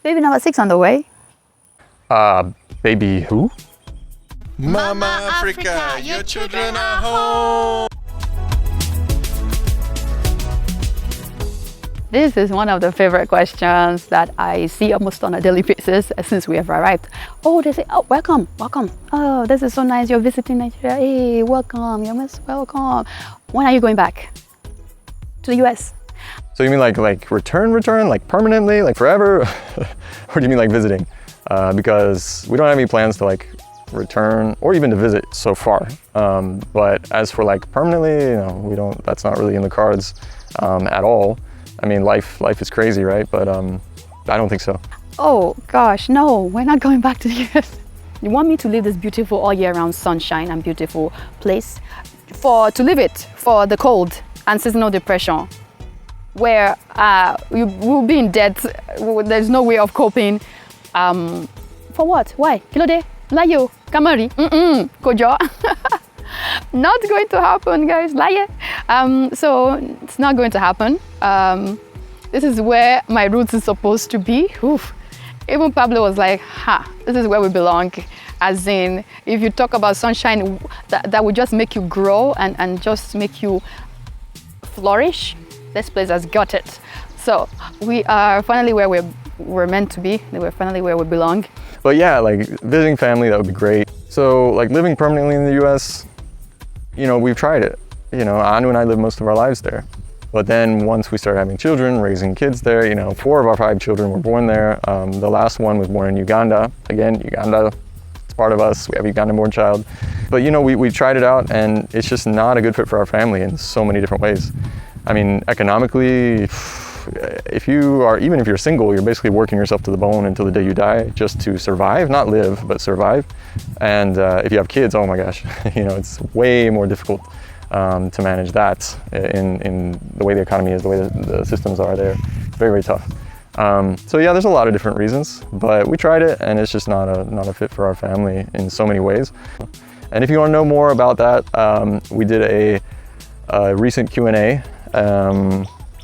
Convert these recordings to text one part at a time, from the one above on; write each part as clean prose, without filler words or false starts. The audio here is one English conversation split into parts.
Baby number 6 on the way. Baby who? Mama Africa, your children are home. This is one of the favorite questions that I see almost on a daily basis since we have arrived. Oh, they say, oh, welcome, welcome. Oh, this is so nice. You're visiting Nigeria. Hey, welcome. You're most welcome. When are you going back to the US? So you mean like return, like permanently, like forever? Or do you mean like visiting? Because we don't have any plans to like return or even to visit so far. But as for like permanently, we don't, that's not really in the cards at all. I mean, life is crazy, right? But I don't think so. Oh gosh, no, we're not going back to the US. You want me to live this beautiful all year round sunshine and beautiful place to live it for the cold and seasonal depression, where we will be in debt. There's no way of coping. For what? Why? Kilode, layo, kamari, kojo. Not going to happen, guys. Laye. So it's not going to happen. This is where my roots is supposed to be. Oof. Even Pablo was like, this is where we belong. As in, if you talk about sunshine, that would just make you grow and just make you flourish. This place has got it. So we are finally where we're meant to be. We're finally where we belong. But yeah, like visiting family, that would be great. So like living permanently in the US, we've tried it. Anu and I lived most of our lives there. But then once we started having children, raising kids there, 4 of our 5 children were born there. The last one was born in Uganda. Again, Uganda, it's part of us. We have a Ugandan-born child. But we tried it out, and it's just not a good fit for our family in so many different ways. I mean, economically, even if you're single, you're basically working yourself to the bone until the day you die just to survive, not live, but survive. And if you have kids, oh my gosh, it's way more difficult to manage that in the way the economy is, the way the systems are there. Very, very tough. So yeah, there's a lot of different reasons, but we tried it, and it's just not a fit for our family in so many ways. And if you want to know more about that, we did a recent Q&A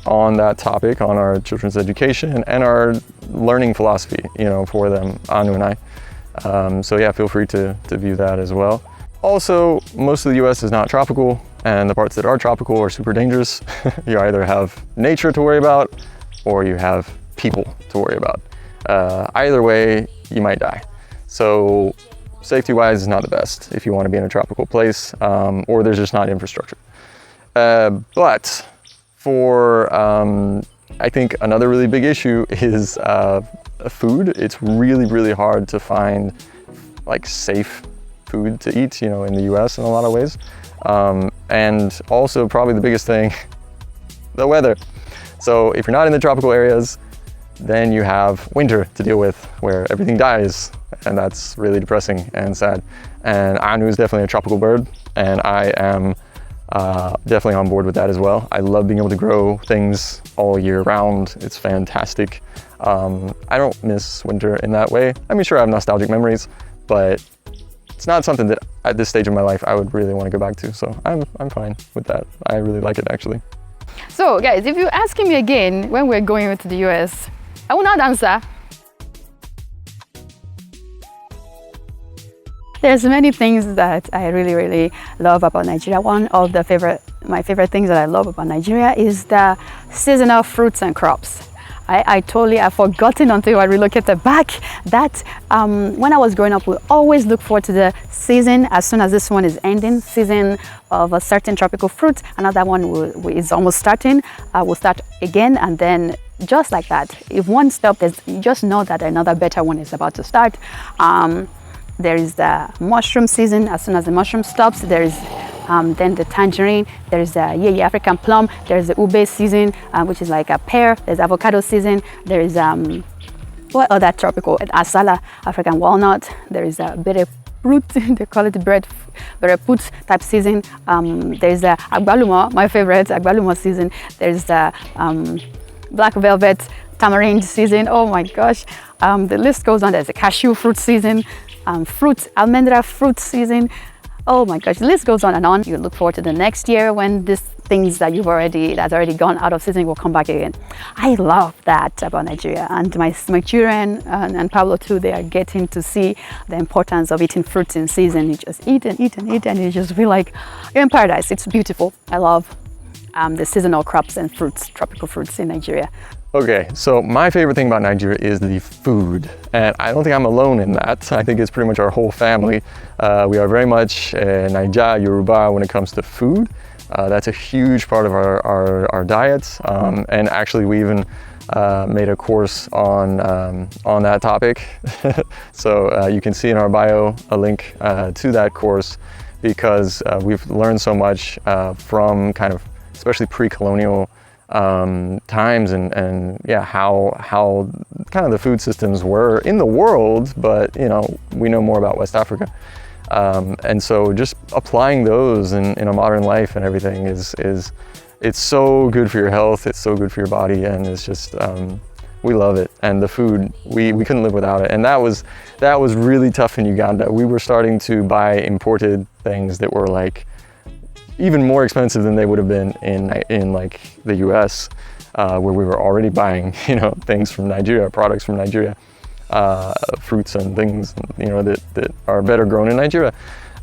on that topic, on our children's education and our learning philosophy, for them, Anu and I. So yeah, feel free to view that as well. Also, most of the US is not tropical, and the parts that are tropical are super dangerous. You either have nature to worry about, or you have people to worry about. Either way, you might die. So safety-wise is not the best if you want to be in a tropical place, or there's just not infrastructure. But for, I think another really big issue is food. It's really, really hard to find like safe food to eat, in the US in a lot of ways. And also probably the biggest thing, the weather. So if you're not in the tropical areas, then you have winter to deal with, where everything dies, and that's really depressing and sad. And Anu is definitely a tropical bird, and I am definitely on board with that as well. I love being able to grow things all year round. It's fantastic. I don't miss winter in that way. I mean, sure, I have nostalgic memories, but it's not something that at this stage of my life I would really want to go back to. So I'm fine with that. I really like it, actually. So guys, if you're asking me again when we're going to the US, I will not answer. There's many things that I really, really love about Nigeria. One of my favorite things that I love about Nigeria is the seasonal fruits and crops. I totally have forgotten until I relocated back that when I was growing up, we always look forward to the season. As soon as this one is ending, season of a certain tropical fruit, another one is almost starting. We'll start again, and then just like that, if one stops, you just know that another better one is about to start. There is the mushroom season. As soon as the mushroom stops, there is then the tangerine. There's the African plum. There's the ube season, which is like a pear. There's avocado season. There is what other tropical? Asala, African walnut. There is a bere fruit. They call it bere fruit type season. There's the agbalumo, my favorite agbalumo season. There's the black velvet tamarind season. Oh my gosh, the list goes on. There's the cashew fruit season. Almendra fruit season. Oh my gosh, the list goes on and on. You look forward to the next year when this things that's already gone out of season will come back again. I love that about Nigeria, and my children and Pablo too, they are getting to see the importance of eating fruits in season. You just eat and eat and eat, and you just feel like you're in paradise. It's beautiful. I love the seasonal crops and fruits, tropical fruits in Nigeria. Okay, so my favorite thing about Nigeria is the food, and I don't think I'm alone in that. I think it's pretty much our whole family. We are very much Naija, Yoruba when it comes to food. That's a huge part of our diets, and actually we even made a course on that topic. So you can see in our bio a link to that course, because we've learned so much from kind of, especially pre-colonial times, and yeah, how kind of the food systems were in the world, but you know, we know more about West Africa. And so just applying those in a modern life and everything it's so good for your health, it's so good for your body, and it's just, we love it. And the food, we couldn't live without it. And that was really tough in Uganda. We were starting to buy imported things that were like even more expensive than they would have been in like the US, where we were already buying, you know, things from Nigeria, products from Nigeria. Fruits and things, you know, that are better grown in Nigeria,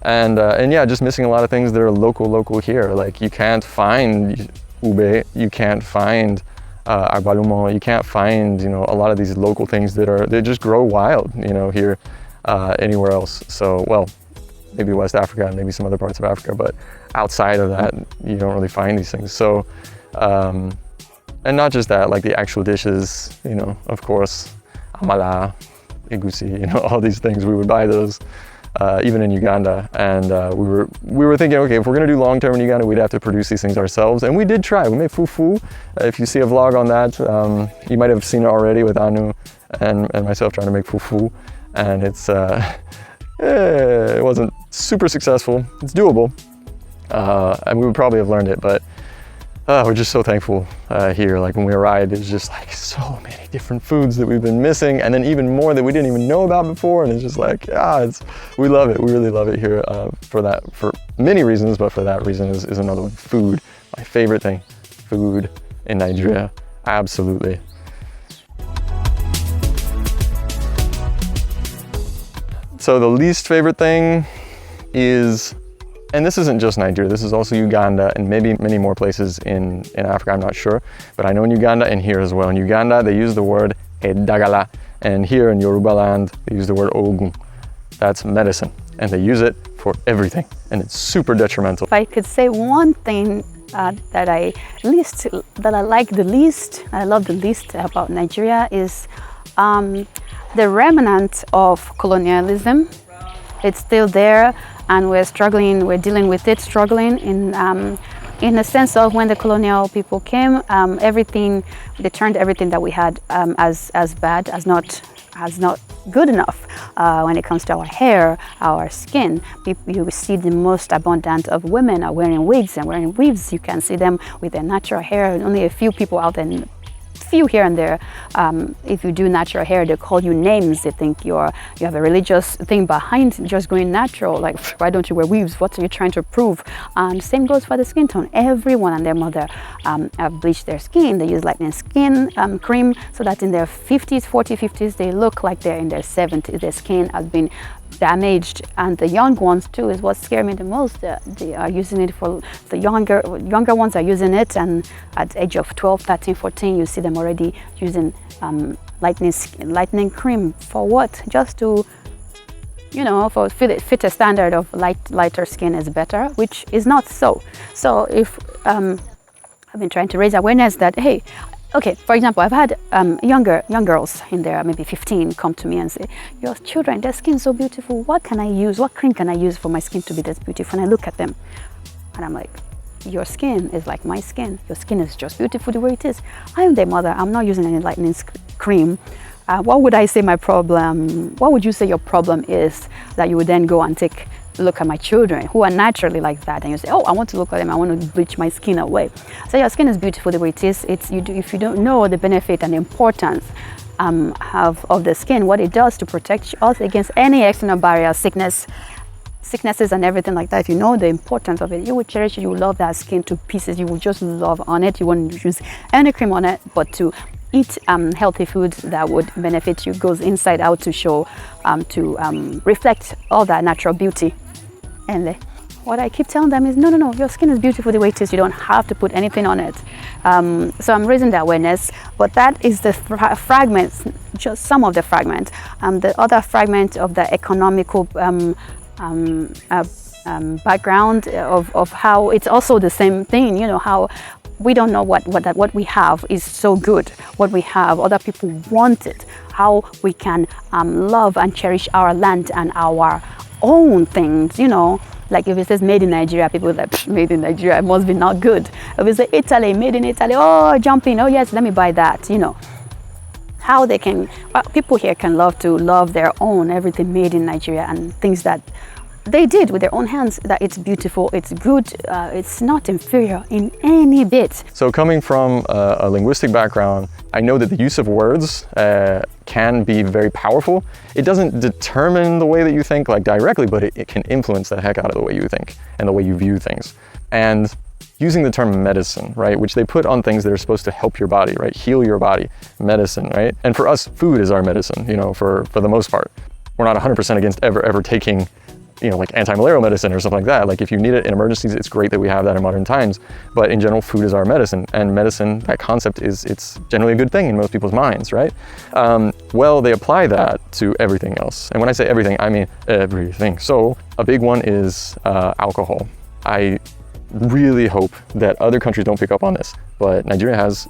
and yeah, just missing a lot of things that are local here. Like you can't find ube, you can't find agbalumo, you can't find, you know, a lot of these local things they just grow wild, you know, here anywhere else. So, well, maybe West Africa and maybe some other parts of Africa, but outside of that, you don't really find these things. So, and not just that, like the actual dishes, you know, of course. Amala, egusi, you know, all these things, we would buy those even in Uganda, and we were thinking, okay, if we're gonna do long term in Uganda, we'd have to produce these things ourselves, and we did try. We made fufu. If you see a vlog on that, you might have seen it already with Anu and myself trying to make fufu, and it's it wasn't super successful. It's doable, and we would probably have learned it, but we're just so thankful here. Like when we arrived, it's just like so many different foods that we've been missing, and then even more that we didn't even know about before. And it's just like, we love it. We really love it here for many reasons, but for that reason is another one. Food, my favorite thing. Food in Nigeria, absolutely. So the least favorite thing is, and this isn't just Nigeria, this is also Uganda and maybe many more places in Africa, I'm not sure. But I know in Uganda and here as well. In Uganda, they use the word edagala. And here in Yoruba land, they use the word ogun. That's medicine. And they use it for everything. And it's super detrimental. If I could say one thing that I like the least, I love the least about Nigeria is the remnant of colonialism. It's still there, and we're dealing with it, struggling in the sense of when the colonial people came, they turned everything that we had as bad, as not good enough. When it comes to our hair, our skin, you see the most abundant of women are wearing wigs and wearing weaves. You can see them with their natural hair, and only a few people out there, few here and there. If you do natural hair, they call you names. They think you have a religious thing behind just going natural. Like, why don't you wear weaves? What are you trying to prove? And same goes for the skin tone. Everyone and their mother have bleached their skin. They use lightening skin cream so that in their 50s, 40s, 50s, they look like they're in their 70s. Their skin has been damaged, and the young ones too is what scared me the most. They are using it for the younger ones are using it, and at the age of 12, 13, 14, you see them already using lightening cream. For what? Just to, you know, for fit a standard of lighter skin is better, which is not so. So if I've been trying to raise awareness that, hey, okay, for example, I've had young girls in there, maybe 15, come to me and say, your children, their skin's so beautiful. What can I use? What cream can I use for my skin to be this beautiful? And I look at them and I'm like, your skin is like my skin. Your skin is just beautiful the way it is. I am their mother. I'm not using any lightening cream. What would I say my problem? What would you say your problem is that you would then go and take look at my children who are naturally like that, and you say, oh, I want to look like them, I want to bleach my skin away. So your skin is beautiful the way it is. If you don't know the benefit and the importance of the skin, what it does to protect us against any external barrier, sickness, sicknesses and everything like that, if you know the importance of it, you would cherish it, you would love that skin to pieces, you would just love on it, you wouldn't use any cream on it, but to eat healthy foods that would benefit you goes inside out to show, to reflect all that natural beauty. And what I keep telling them is, no, your skin is beautiful the way it is. You don't have to put anything on it. So I'm raising the awareness, but that is the fragments, just some of the fragment. The other fragment of the economical background of how it's also the same thing, how we don't know what we have is so good. What we have, other people want it. How we can love and cherish our land and our own things, Like if it says made in Nigeria, people are like, made in Nigeria, it must be not good. If it says Italy, made in Italy, oh, jumping, oh yes, let me buy that, How they can, people here can love their own, everything made in Nigeria and things that they did with their own hands, that it's beautiful, it's good, it's not inferior in any bit. So coming from a linguistic background, I know that the use of words can be very powerful. It doesn't determine the way that you think like directly, but it can influence the heck out of the way you think and the way you view things. And using the term medicine, right, which they put on things that are supposed to help your body, right, heal your body, medicine, right? And for us, food is our medicine, for the most part. We're not 100% against ever taking like anti-malarial medicine or something like that. Like if you need it in emergencies, it's great that we have that in modern times. But in general, food is our medicine, and medicine, that concept it's generally a good thing in most people's minds, right? Well, they apply that to everything else. And when I say everything, I mean everything. So a big one is alcohol. I really hope that other countries don't pick up on this, but Nigeria has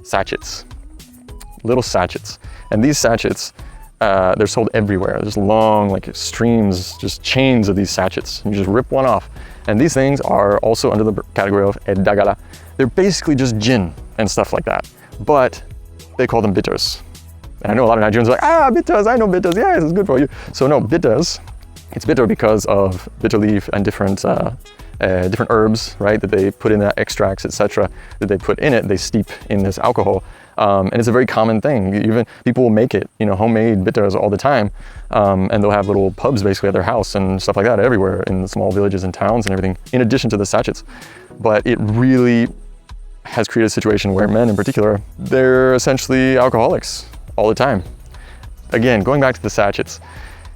sachets, little sachets. And these sachets, they're sold everywhere. There's long, streams, just chains of these sachets. You just rip one off. And these things are also under the category of edagala. They're basically just gin and stuff like that. But they call them bitters. And I know a lot of Nigerians are like, bitters, I know bitters, yes, it's good for you. So no, bitters, it's bitter because of bitter leaf and different herbs, right, that they put in the extracts, etc., that they put in it, they steep in this alcohol. And it's a very common thing. Even people will make it, homemade bitters all the time. And they'll have little pubs basically at their house and stuff like that everywhere in small villages and towns and everything, in addition to the sachets. But it really has created a situation where men in particular, they're essentially alcoholics all the time. Again, going back to the sachets,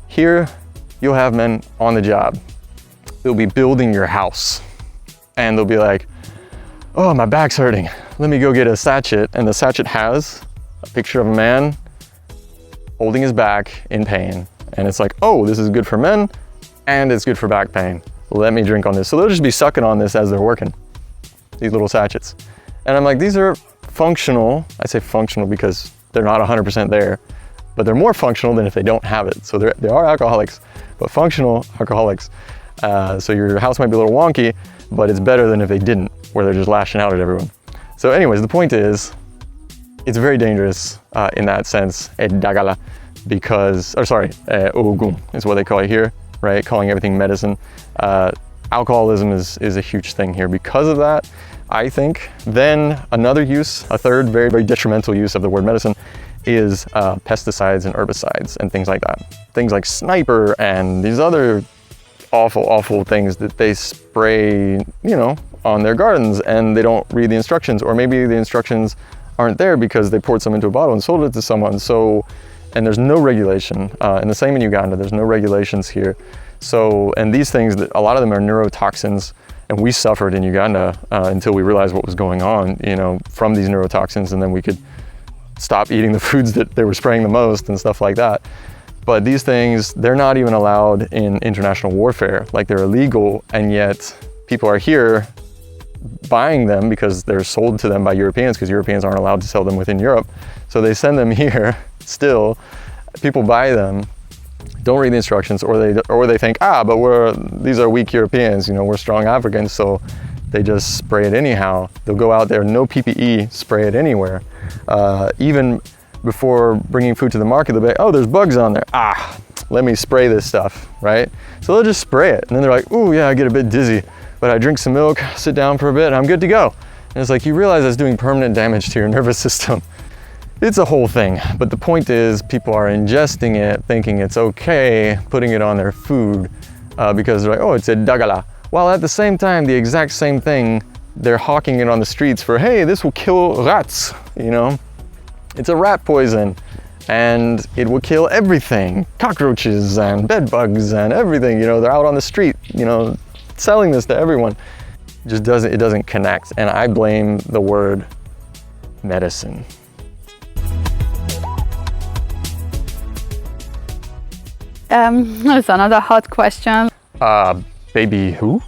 here you'll have men on the job. They'll be building your house and they'll be like, oh, my back's hurting. Let me go get a sachet. And the sachet has a picture of a man holding his back in pain. And it's like, oh, this is good for men and it's good for back pain. Let me drink on this. So they'll just be sucking on this as they're working, these little sachets. And I'm like, these are functional. I say functional because they're not 100% there, but they're more functional than if they don't have it. So they are alcoholics, but functional alcoholics. So your house might be a little wonky, but it's better than if they didn't, where they're just lashing out at everyone. So anyways, the point is, it's very dangerous in that sense, edagala, because, ogun is what they call it here, right? Calling everything medicine. Alcoholism is a huge thing here because of that, I think. Then another use, a third very, very detrimental use of the word medicine is pesticides and herbicides and things like that. Things like sniper and these other awful things that they spray, on their gardens, and they don't read the instructions, or maybe the instructions aren't there because they poured some into a bottle and sold it to someone. So, and there's no regulation, and the same in Uganda, there's no regulations here. So, and these things, a lot of them are neurotoxins, and we suffered in Uganda until we realized what was going on, from these neurotoxins, and then we could stop eating the foods that they were spraying the most and stuff like that. But these things, they're not even allowed in international warfare. Like, they're illegal, and yet people are here buying them because they're sold to them by Europeans, because Europeans aren't allowed to sell them within Europe. So they send them here still. People buy them, don't read the instructions, or they think, but these are weak Europeans, we're strong Africans, so they just spray it anyhow. They'll go out there, no PPE, spray it anywhere. Even before bringing food to the market, they'll be like, oh, there's bugs on there. Let me spray this stuff, right? So they'll just spray it. And then they're like, ooh, yeah, I get a bit dizzy, but I drink some milk, sit down for a bit, and I'm good to go. And it's like, you realize that's doing permanent damage to your nervous system. It's a whole thing. But the point is, people are ingesting it, thinking it's okay, putting it on their food, because they're like, oh, it's a dagala. While at the same time, the exact same thing, they're hawking it on the streets for, hey, this will kill rats, you know? It's a rat poison, and it will kill everything. Cockroaches and bed bugs and everything, you know, they're out on the street, you know, selling this to everyone. It doesn't connect, and I blame the word medicine. That's another hot question. Baby who?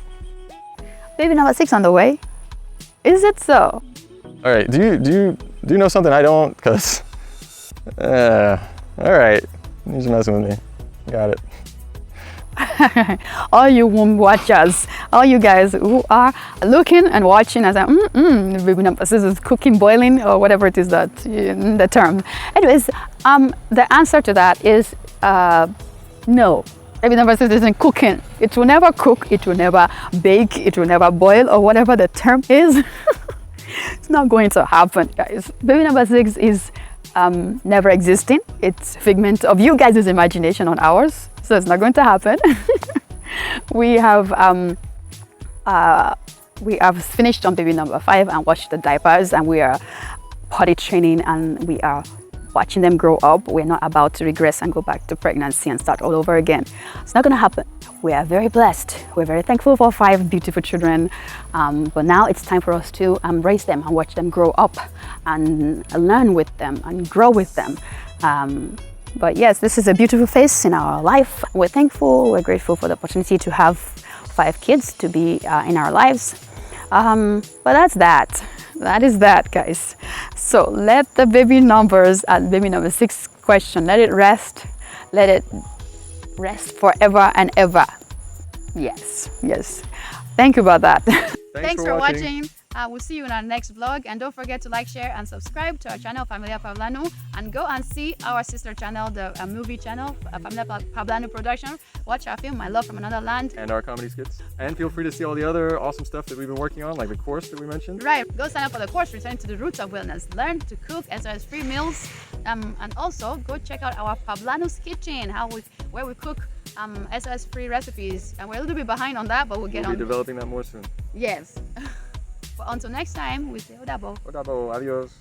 Baby number 6 on the way. Is it so? All right, do you know something I don't? Cause, all right, you're just messing with me. Got it. All you womb watchers, all you guys who are looking and watching as baby number 6 is cooking, boiling, or whatever it is that the term. Anyways, the answer to that is no. Baby number 6 isn't cooking. It will never cook. It will never bake. It will never boil, or whatever the term is. It's not going to happen, guys. Baby number 6 is never existing. It's a figment of you guys' imagination on ours. So it's not going to happen. We have finished on baby number 5 and washed the diapers, and we are potty training, and we are watching them grow up. We're not about to regress and go back to pregnancy and start all over again. It's not going to happen. We are very blessed. We're very thankful for 5 beautiful children. But now it's time for us to raise them and watch them grow up and learn with them and grow with them. But yes, this is a beautiful phase in our life. We're thankful, we're grateful for the opportunity to have 5 kids to be in our lives. But that's that. That is that, guys. So let the baby numbers at baby number 6 question, let it rest. Let it rest forever and ever. Yes, yes. Thank you about that. Thanks for watching. We'll see you in our next vlog, and don't forget to like, share, and subscribe to our channel, Familia Pablanu, and go and see our sister channel, the movie channel, Familia Pablanu Production. Watch our film, My Love from Another Land, and our comedy skits. And feel free to see all the other awesome stuff that we've been working on, like the course that we mentioned. Right, go sign up for the course, Returning to the Roots of Wellness. Learn to cook SOS-free meals, and also go check out our Pablanu's Kitchen, where we cook SOS-free recipes. And we're a little bit behind on that, but we'll get on. We'll be developing that more soon. Yes. But until next time, we say Odabo. Odabo, adios.